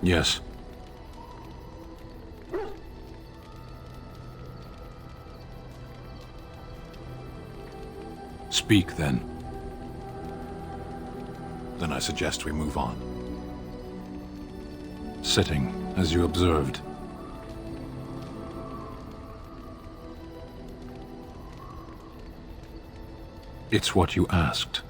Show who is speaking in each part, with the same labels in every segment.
Speaker 1: Yes. Speak, then. Then I suggest we move on. Sitting, as you observed. It's what you asked.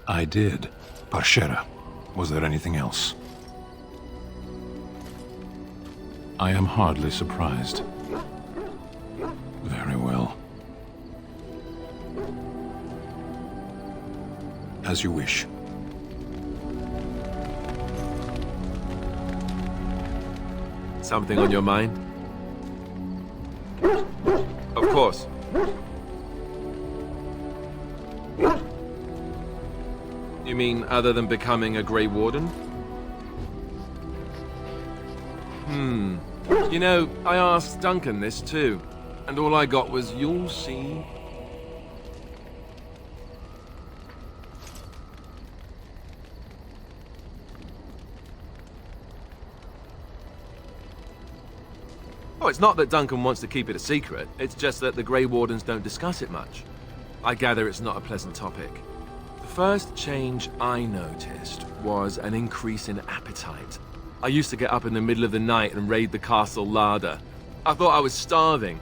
Speaker 1: I did. Parshera. Was there anything else? I am hardly surprised. Very well. As you wish.
Speaker 2: Something on your mind? Of course. You mean other than becoming a Grey Warden? You know, I asked Duncan this too, and all I got was, "You'll see." Oh, it's not that Duncan wants to keep it a secret, it's just that the Grey Wardens don't discuss it much. I gather it's not a pleasant topic. The first change I noticed was an increase in appetite. I used to get up in the middle of the night and raid the castle larder. I thought I was starving.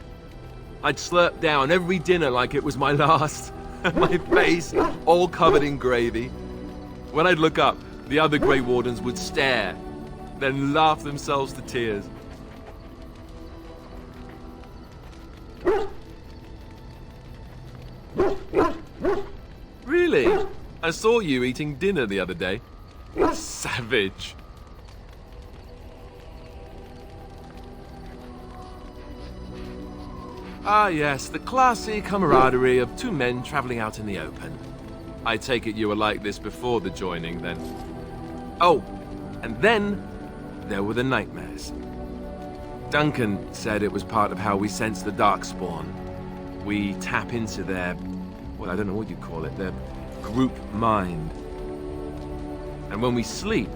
Speaker 2: I'd slurp down every dinner like it was my last. My face all covered in gravy. When I'd look up, the other Grey Wardens would stare, then laugh themselves to tears. Really? I saw you eating dinner the other day. Savage. Ah yes, the classy camaraderie of two men traveling out in the open. I take it you were like this before the joining, then. Oh, and then there were the nightmares. Duncan said it was part of how we sense the Darkspawn. We tap into their, well, I don't know what you'd call it, their group mind. And when we sleep,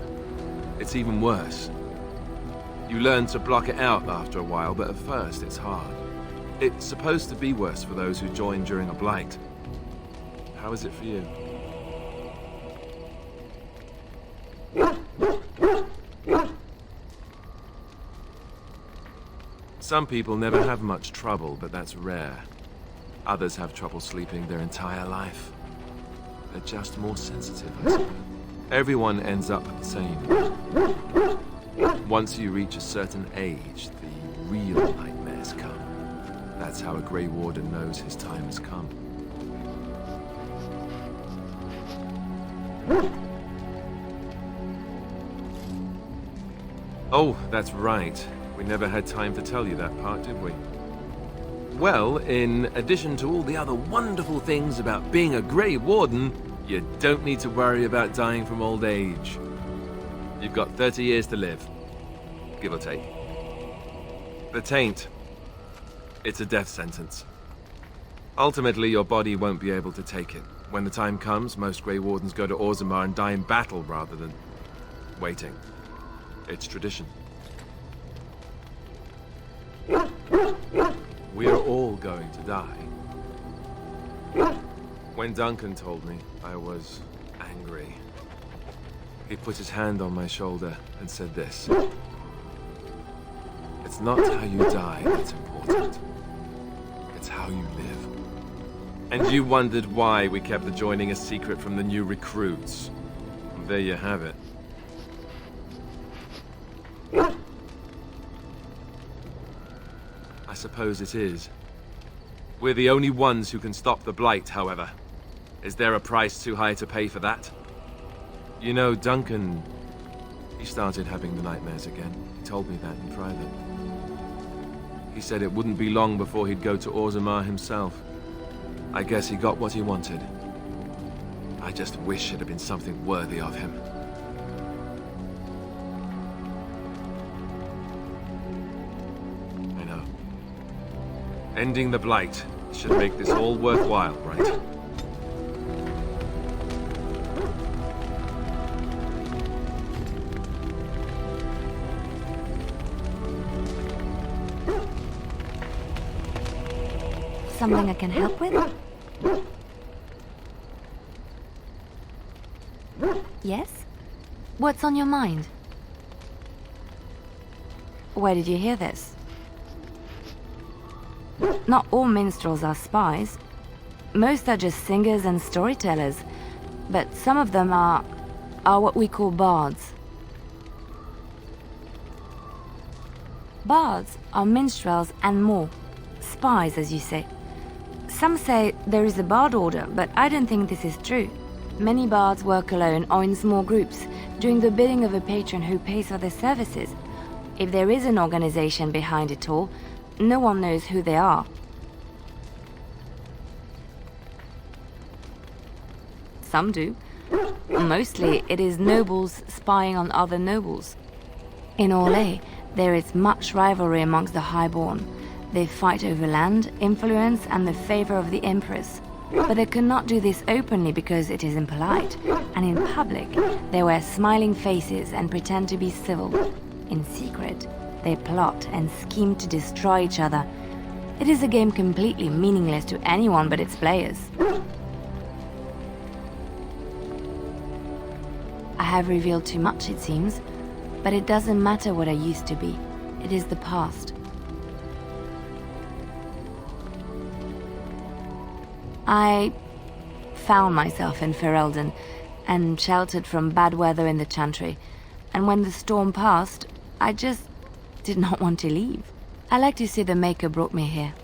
Speaker 2: it's even worse. You learn to block it out after a while, but at first it's hard. It's supposed to be worse for those who join during a blight. How is it for you? Some people never have much trouble, but that's rare. Others have trouble sleeping their entire life. They're just more sensitive, I suppose. Everyone ends up the same. Once you reach a certain age, the real nightmares come. That's how a Grey Warden knows his time has come. Oh, that's right. We never had time to tell you that part, did we? Well, in addition to all the other wonderful things about being a Grey Warden, you don't need to worry about dying from old age. You've got 30 years to live, give or take. The Taint. It's a death sentence. Ultimately, your body won't be able to take it. When the time comes, most Grey Wardens go to Orzammar and die in battle rather than waiting. It's tradition. We are all going to die. When Duncan told me, I was angry. He put his hand on my shoulder and said this. It's not how you die that's important. It's how you live. And you wondered why we kept the joining a secret from the new recruits. And there you have it. I suppose it is. We're the only ones who can stop the Blight, however. Is there a price too high to pay for that? You know, Duncan, he started having the nightmares again. He told me that in private. He said it wouldn't be long before he'd go to Orzammar himself. I guess he got what he wanted. I just wish it had been something worthy of him. I know. Ending the Blight should make this all worthwhile, right?
Speaker 3: Something I can help with? Yes? What's on your mind? Where did you hear this? Not all minstrels are spies. Most are just singers and storytellers, but some of them are what we call bards. Bards are minstrels and more. Spies, as you say. Some say there is a bard order, but I don't think this is true. Many bards work alone or in small groups, doing the bidding of a patron who pays for their services. If there is an organization behind it all, no one knows who they are. Some do. Mostly, it is nobles spying on other nobles. In Orlais, there is much rivalry amongst the highborn. They fight over land, influence, and the favor of the Empress. But they cannot do this openly because it is impolite, and in public, they wear smiling faces and pretend to be civil. In secret, they plot and scheme to destroy each other. It is a game completely meaningless to anyone but its players. I have revealed too much, it seems, but it doesn't matter what I used to be. It is the past. I found myself in Ferelden and sheltered from bad weather in the Chantry, and when the storm passed, I just did not want to leave. I like to say the Maker brought me here.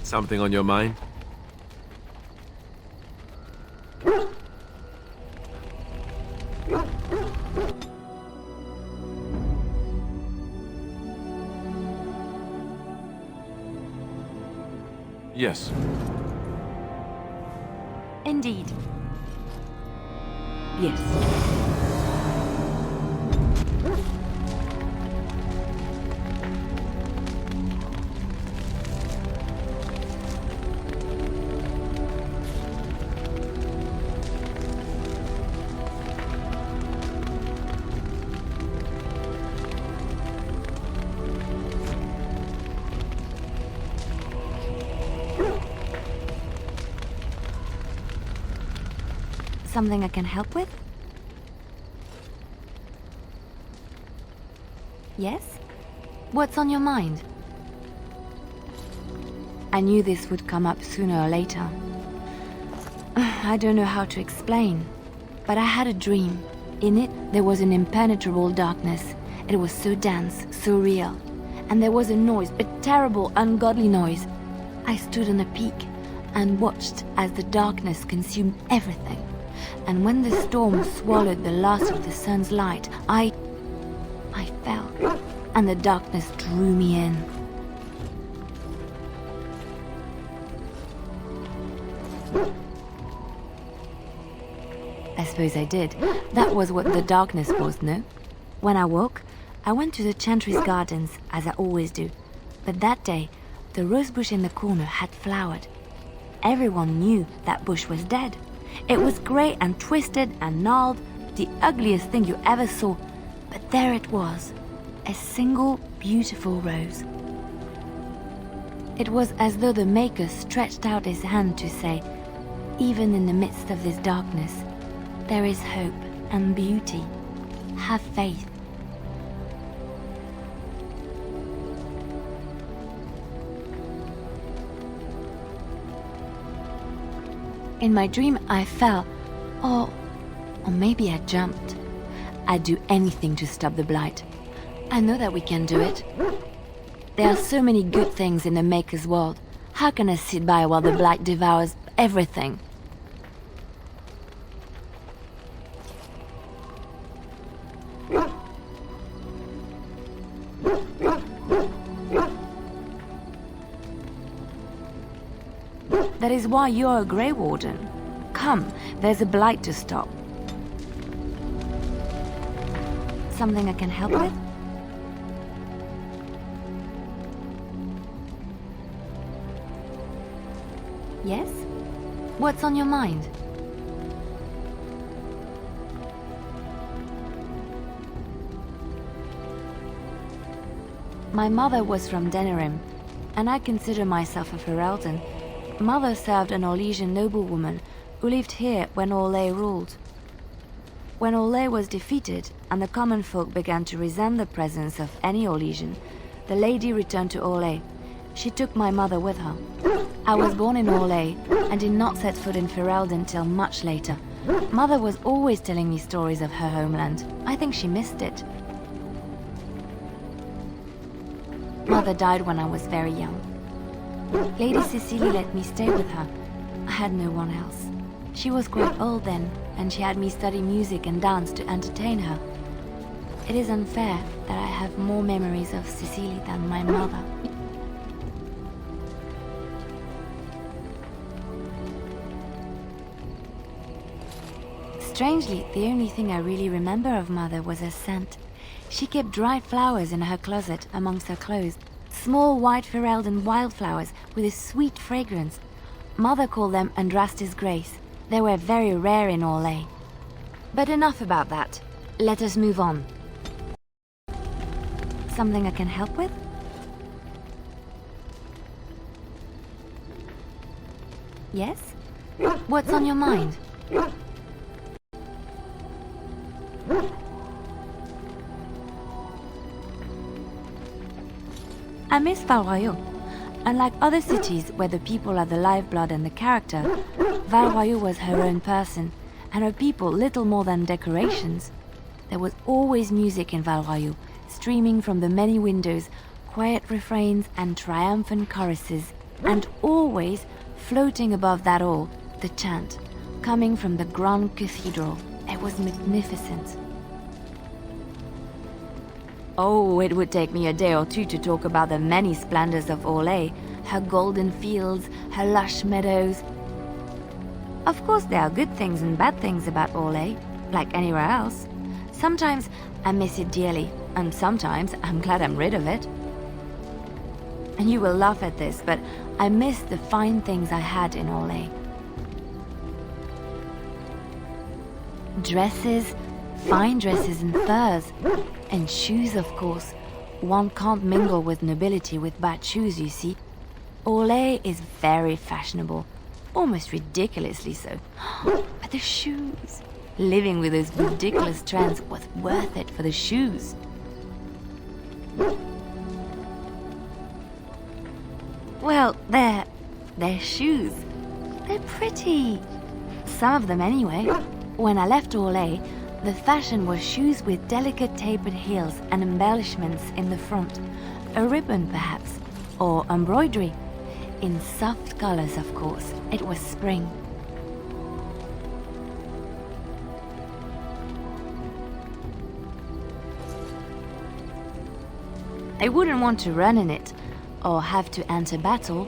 Speaker 2: Something on your mind?
Speaker 1: Yes.
Speaker 3: Indeed. Yes. Something I can help with? Yes? What's on your mind? I knew this would come up sooner or later. I don't know how to explain, but I had a dream. In it, there was an impenetrable darkness. It was so dense, so real. And there was a noise, a terrible, ungodly noise. I stood on a peak and watched as the darkness consumed everything. And when the storm swallowed the last of the sun's light, I fell, and the darkness drew me in. I suppose I did. That was what the darkness was, no? When I woke, I went to the Chantry's gardens, as I always do. But that day, the rosebush in the corner had flowered. everyone knew that bush was dead. It was grey and twisted and gnarled, the ugliest thing you ever saw, but there it was, a single beautiful rose. It was as though the Maker stretched out his hand to say, even in the midst of this darkness, there is hope and beauty. Have faith. In my dream, I fell, or maybe I jumped. I'd do anything to stop the blight. I know that we can do it. There are so many good things in the Maker's world. How can I sit by while the blight devours everything? That is why you're a Grey Warden. Come, there's a blight to stop. Something I can help with? Yes? What's on your mind? My mother was from Denerim, and I consider myself a Ferelden. Mother served an Orlesian noblewoman who lived here when Orlais ruled. When Orlais was defeated and the common folk began to resent the presence of any Orlesian, the lady returned to Orlais. She took my mother with her. I was born in Orlais and did not set foot in Ferelden till much later. Mother was always telling me stories of her homeland. I think she missed it. Mother died when I was very young. Lady Cecily let me stay with her. I had no one else. She was quite old then, and she had me study music and dance to entertain her. It is unfair that I have more memories of Cecily than my mother. Strangely, the only thing I really remember of Mother was her scent. She kept dried flowers in her closet amongst her clothes. Small white Ferelden wildflowers with a sweet fragrance. Mother called them Andraste's Grace. They were very rare in Orlais. But enough about that. Let us move on. Something I can help with? Yes? What's on your mind? I miss Val-Royeaux. Unlike other cities where the people are the lifeblood and the character, Val-Royeaux was her own person, and her people little more than decorations. There was always music in Val-Royeaux, streaming from the many windows, quiet refrains and triumphant choruses, and always, floating above that all, the chant, coming from the Grand Cathedral. It was magnificent. Oh, it would take me a day or two to talk about the many splendors of Orlais, her golden fields, her lush meadows. Of course, there are good things and bad things about Orlais, like anywhere else. Sometimes I miss it dearly, and sometimes I'm glad I'm rid of it. And you will laugh at this, but I miss the fine things I had in Orlais. Dresses, fine dresses and furs, and shoes, of course. One can't mingle with nobility with bad shoes, you see. Orlais is very fashionable, almost ridiculously so. But the shoes! Living with those ridiculous trends was worth it for the shoes. Well, they're shoes. They're pretty. Some of them anyway. When I left Orlais, the fashion was shoes with delicate tapered heels and embellishments in the front. A ribbon, perhaps, or embroidery. In soft colors, of course. It was spring. I wouldn't want to run in it, or have to enter battle,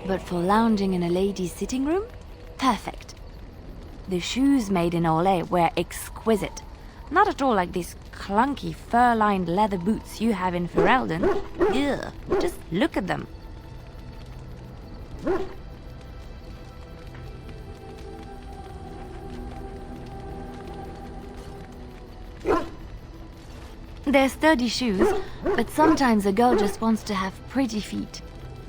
Speaker 3: but for lounging in a lady's sitting room, perfect. The shoes made in Orlais were exquisite. Not at all like these clunky fur-lined leather boots you have in Ferelden. Ugh, just look at them. They're sturdy shoes, but sometimes a girl just wants to have pretty feet.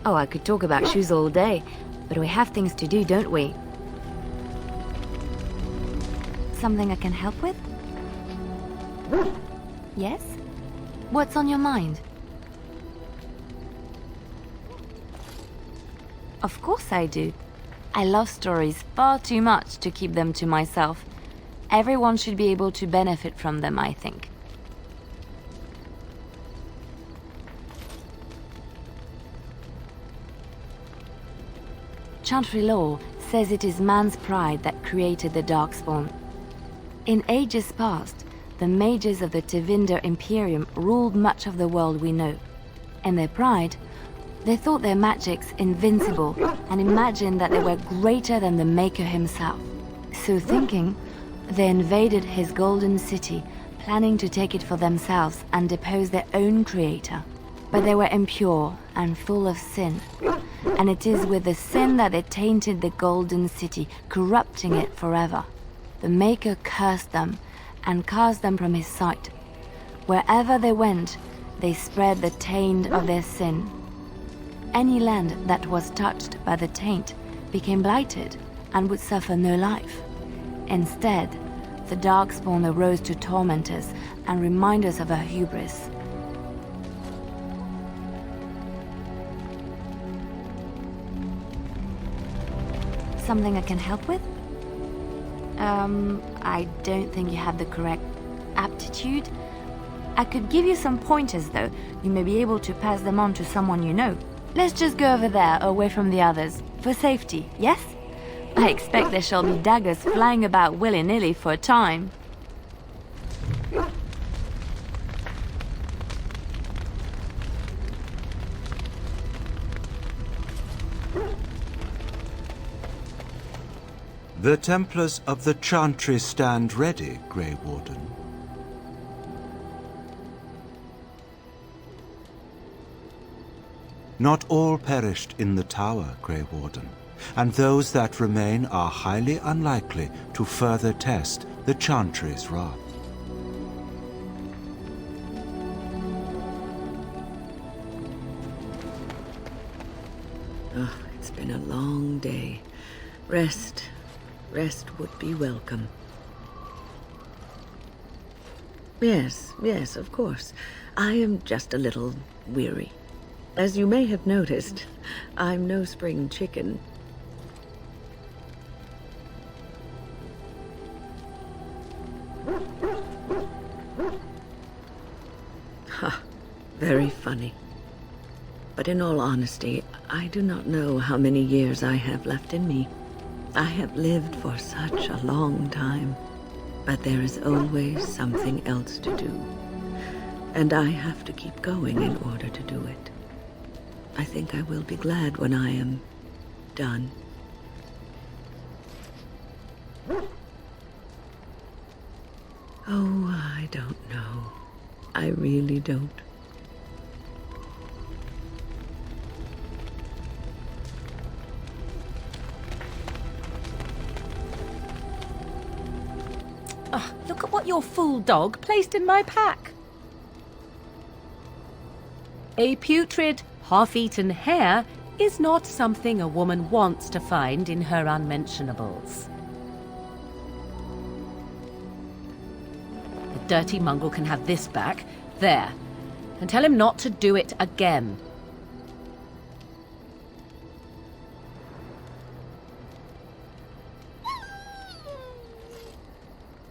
Speaker 3: Oh, I could talk about shoes all day, but we have things to do, don't we? Something I can help with? Yes? What's on your mind? Of course I do. I love stories far too much to keep them to myself. Everyone should be able to benefit from them, I think. Chantry law says it is man's pride that created the Darkspawn. In ages past, the mages of the Tevinder Imperium ruled much of the world we know. In their pride, they thought their magics invincible and imagined that they were greater than the Maker himself. So thinking, they invaded his golden city, planning to take it for themselves and depose their own creator. But they were impure and full of sin, and it is with the sin that they tainted the golden city, corrupting it forever. The Maker cursed them and cast them from his sight. Wherever they went, they spread the taint of their sin. Any land that was touched by the taint became blighted and would suffer no life. Instead, the Darkspawn arose to torment us and remind us of our hubris. Something I can help with? I don't think you have the correct aptitude. I could give you some pointers, though. You may be able to pass them on to someone you know. Let's just go over there, away from the others. For safety, yes? I expect there shall be daggers flying about willy-nilly for a time.
Speaker 4: The Templars of the Chantry stand ready, Grey Warden. Not all perished in the tower, Grey Warden, and those that remain are highly unlikely to further test the Chantry's wrath.
Speaker 5: Oh, it's been a long day. Rest would be welcome. Yes, of course. I am just a little weary. As you may have noticed, I'm no spring chicken. Ha, very funny. But in all honesty, I do not know how many years I have left in me. I have lived for such a long time, but there is always something else to do. And I have to keep going in order to do it. I think I will be glad when I am done. Oh, I don't know. I really don't.
Speaker 6: Look at what your fool dog placed in my pack. A putrid, half-eaten hare is not something a woman wants to find in her unmentionables. The dirty mongrel can have this back. There. And tell him not to do it again.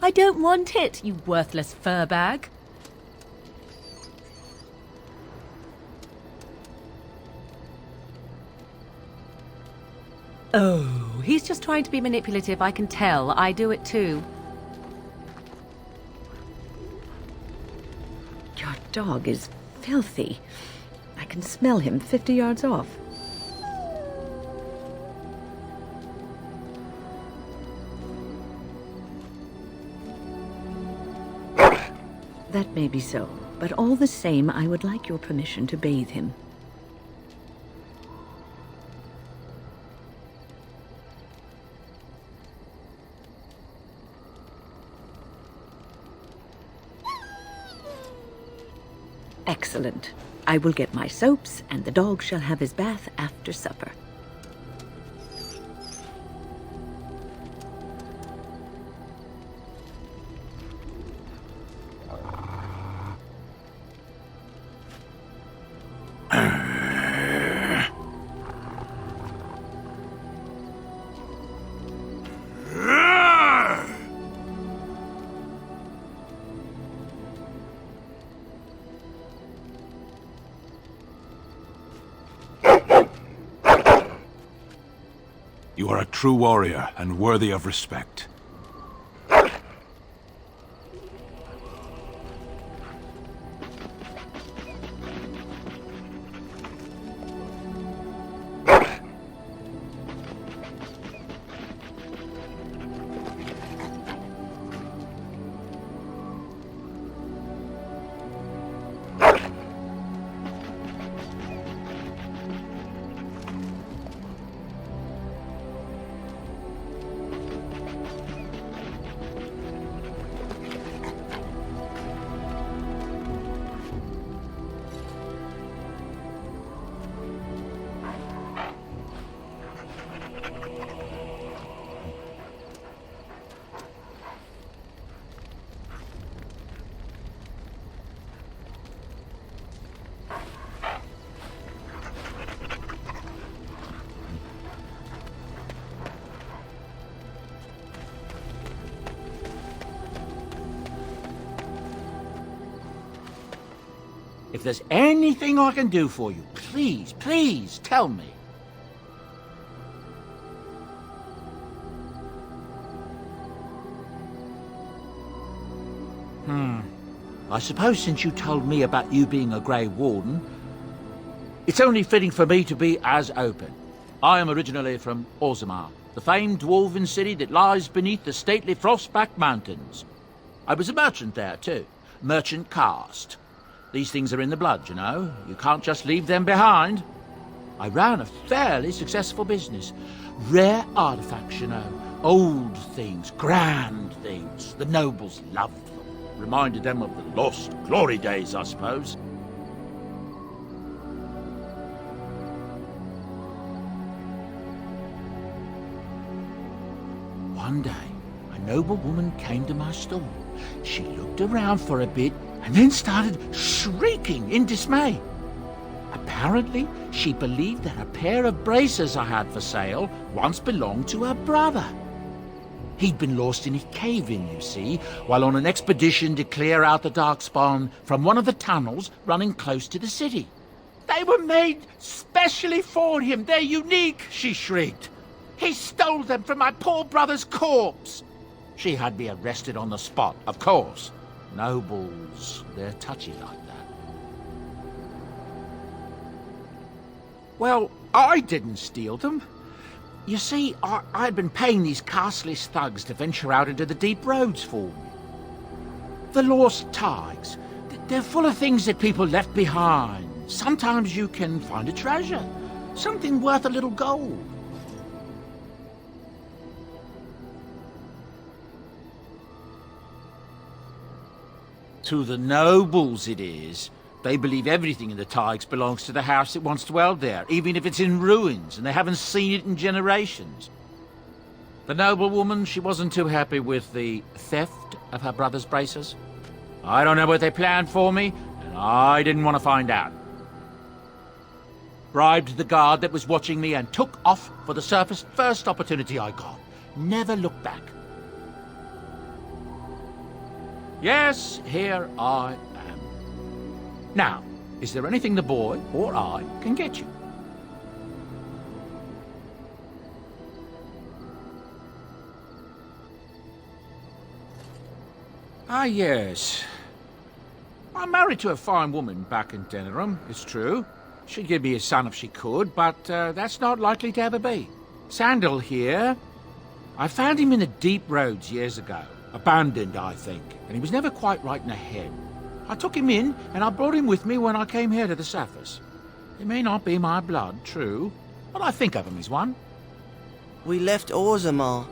Speaker 6: I don't want it, you worthless fur bag. Oh, he's just trying to be manipulative, I can tell. I do it too.
Speaker 5: Your dog is filthy. I can smell him 50 yards off. That may be so, but all the same, I would like your permission to bathe him. Excellent. I will get my soaps, and the dog shall have his bath after supper.
Speaker 1: You are a true warrior and worthy of respect.
Speaker 7: If there's anything I can do for you, please, please tell me. I suppose since you told me about you being a Grey Warden, it's only fitting for me to be as open. I am originally from Orzammar, the famed dwarven city that lies beneath the stately Frostback Mountains. I was a merchant there too, merchant caste. These things are in the blood, you know. You can't just leave them behind. I ran a fairly successful business. Rare artifacts, you know. Old things, grand things. The nobles loved them. Reminded them of the lost glory days, I suppose. One day, a noble woman came to my store. She looked around for a bit and then started shrieking in dismay. Apparently, she believed that a pair of braces I had for sale once belonged to her brother. He'd been lost in a cave-in, you see, while on an expedition to clear out the Darkspawn from one of the tunnels running close to the city. They were made specially for him. They're unique, she shrieked. He stole them from my poor brother's corpse. She had me arrested on the spot, of course. Nobles, they're touchy like that. Well, I didn't steal them. You see, I'd been paying these castless thugs to venture out into the deep roads for me. The lost tigers, they're full of things that people left behind. Sometimes you can find a treasure, something worth a little gold. To the nobles it is. They believe everything in the Tigers belongs to the house that once dwelled there, even if it's in ruins and they haven't seen it in generations. The noblewoman, she wasn't too happy with the theft of her brother's braces. I don't know what they planned for me, and I didn't want to find out. Bribed the guard that was watching me and took off for the surface first opportunity I got. Never looked back. Yes, here I am. Now, is there anything the boy or I can get you? Ah, yes. I'm married to a fine woman back in Denerim, it's true. She'd give me a son if she could, but that's not likely to ever be. Sandal here. I found him in the deep roads years ago. Abandoned, I think, and he was never quite right in the head. I took him in, and I brought him with me when I came here to the surface. He may not be my blood, true, but I think of him as one.
Speaker 8: We left Orzammar.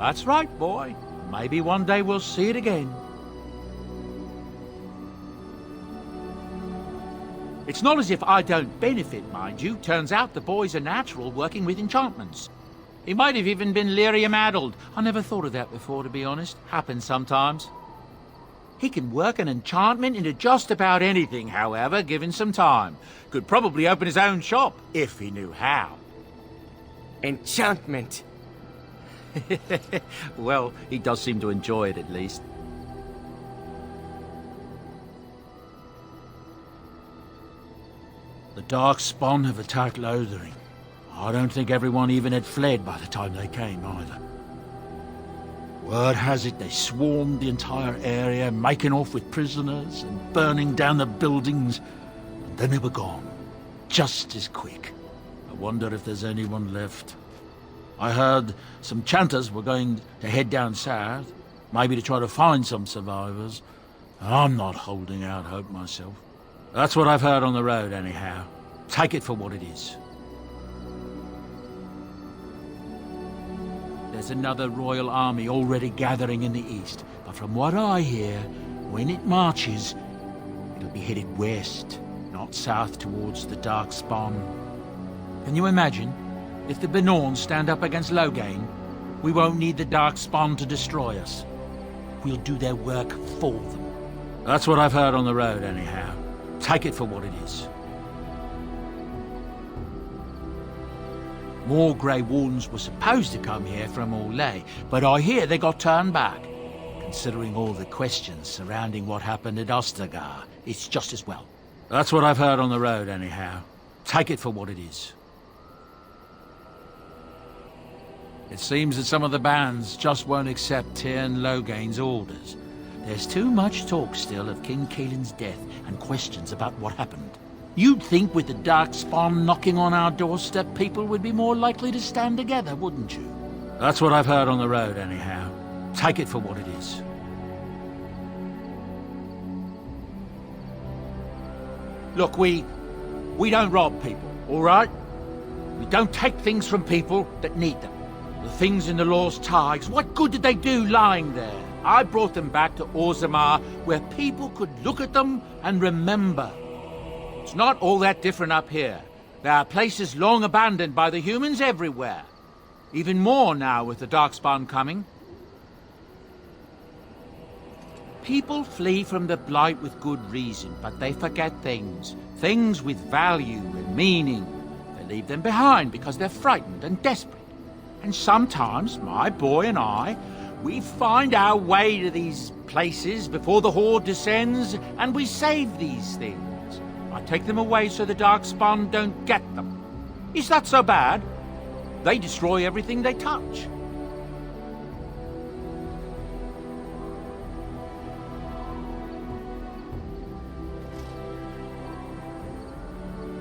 Speaker 7: That's right, boy. Maybe one day we'll see it again. It's not as if I don't benefit, mind you. Turns out the boy's a natural working with enchantments. He might have even been lyrium-addled. I never thought of that before, to be honest. Happens sometimes. He can work an enchantment into just about anything, however, given some time. Could probably open his own shop, if he knew how.
Speaker 8: Enchantment.
Speaker 7: Well, he does seem to enjoy it, at least. The Darkspawn have attacked Lothering. I don't think everyone even had fled by the time they came, either. Word has it they swarmed the entire area, making off with prisoners and burning down the buildings. And then they were gone. Just as quick. I wonder if there's anyone left. I heard some chanters were going to head down south, maybe to try to find some survivors. I'm not holding out hope myself. That's what I've heard on the road, anyhow. Take it for what it is. There's another royal army already gathering in the east, but from what I hear, when it marches, it'll be headed west, not south towards the Darkspawn. Can you imagine? If the Benorns stand up against Loghain, we won't need the Darkspawn to destroy us. We'll do their work for them. That's what I've heard on the road, anyhow. Take it for what it is. More Grey Wardens were supposed to come here from Orlais, but I hear they got turned back. Considering all the questions surrounding what happened at Ostagar, it's just as well. That's what I've heard on the road, anyhow. Take it for what it is. It seems that some of the bands just won't accept Tyrn Loghain's orders. There's too much talk still of King Keelan's death and questions about what happened. You'd think with the Darkspawn knocking on our doorstep, people would be more likely to stand together, wouldn't you? That's what I've heard on the road, anyhow. Take it for what it is. Look, we don't rob people, all right? We don't take things from people that need them. The things in the Law's Tigers, what good did they do lying there? I brought them back to Orzammar, where people could look at them and remember. It's not all that different up here. There are places long abandoned by the humans everywhere. Even more now with the Darkspawn coming. People flee from the Blight with good reason, but they forget things. Things with value and meaning. They leave them behind because they're frightened and desperate. And sometimes, my boy and I, we find our way to these places before the Horde descends, and we save these things. I take them away so the Darkspawn don't get them. Is that so bad? They destroy everything they touch.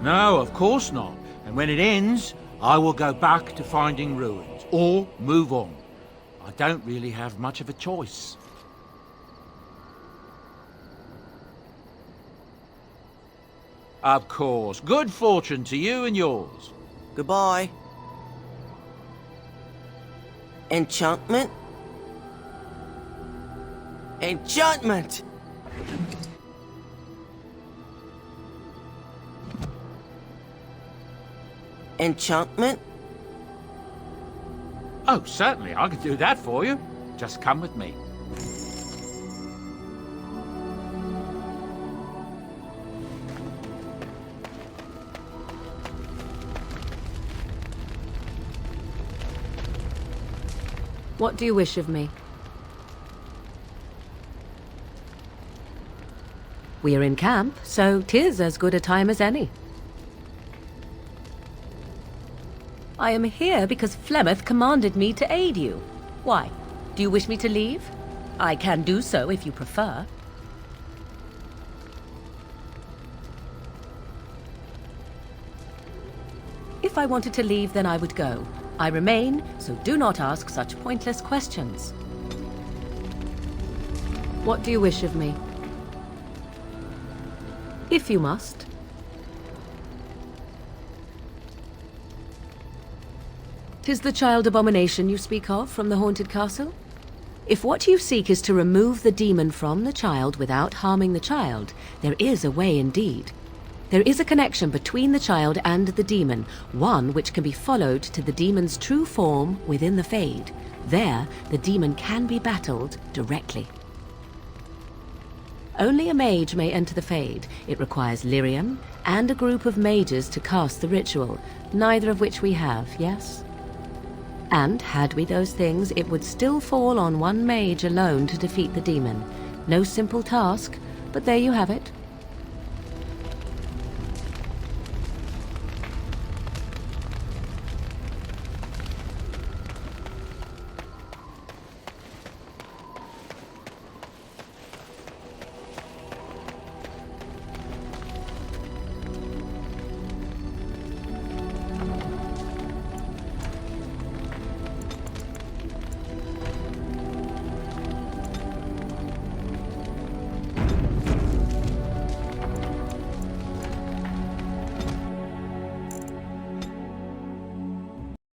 Speaker 7: No, of course not. And when it ends, I will go back to finding ruins, or move on. I don't really have much of a choice. Of course. Good fortune to you and yours.
Speaker 8: Goodbye. Enchantment? Enchantment! Enchantment?
Speaker 7: Oh, certainly. I could do that for you. Just come with me.
Speaker 6: What do you wish of me? We are in camp, so 'tis as good a time as any. I am here because Flemeth commanded me to aid you. Why? Do you wish me to leave? I can do so if you prefer. If I wanted to leave, then I would go. I remain, so do not ask such pointless questions. What do you wish of me? If you must. 'Tis the child abomination you speak of from the haunted castle? If what you seek is to remove the demon from the child without harming the child, there is a way indeed. There is a connection between the child and the demon, one which can be followed to the demon's true form within the Fade. There, the demon can be battled directly. Only a mage may enter the Fade. It requires lyrium and a group of mages to cast the ritual, neither of which we have, yes? And had we those things, it would still fall on one mage alone to defeat the demon. No simple task, but there you have it.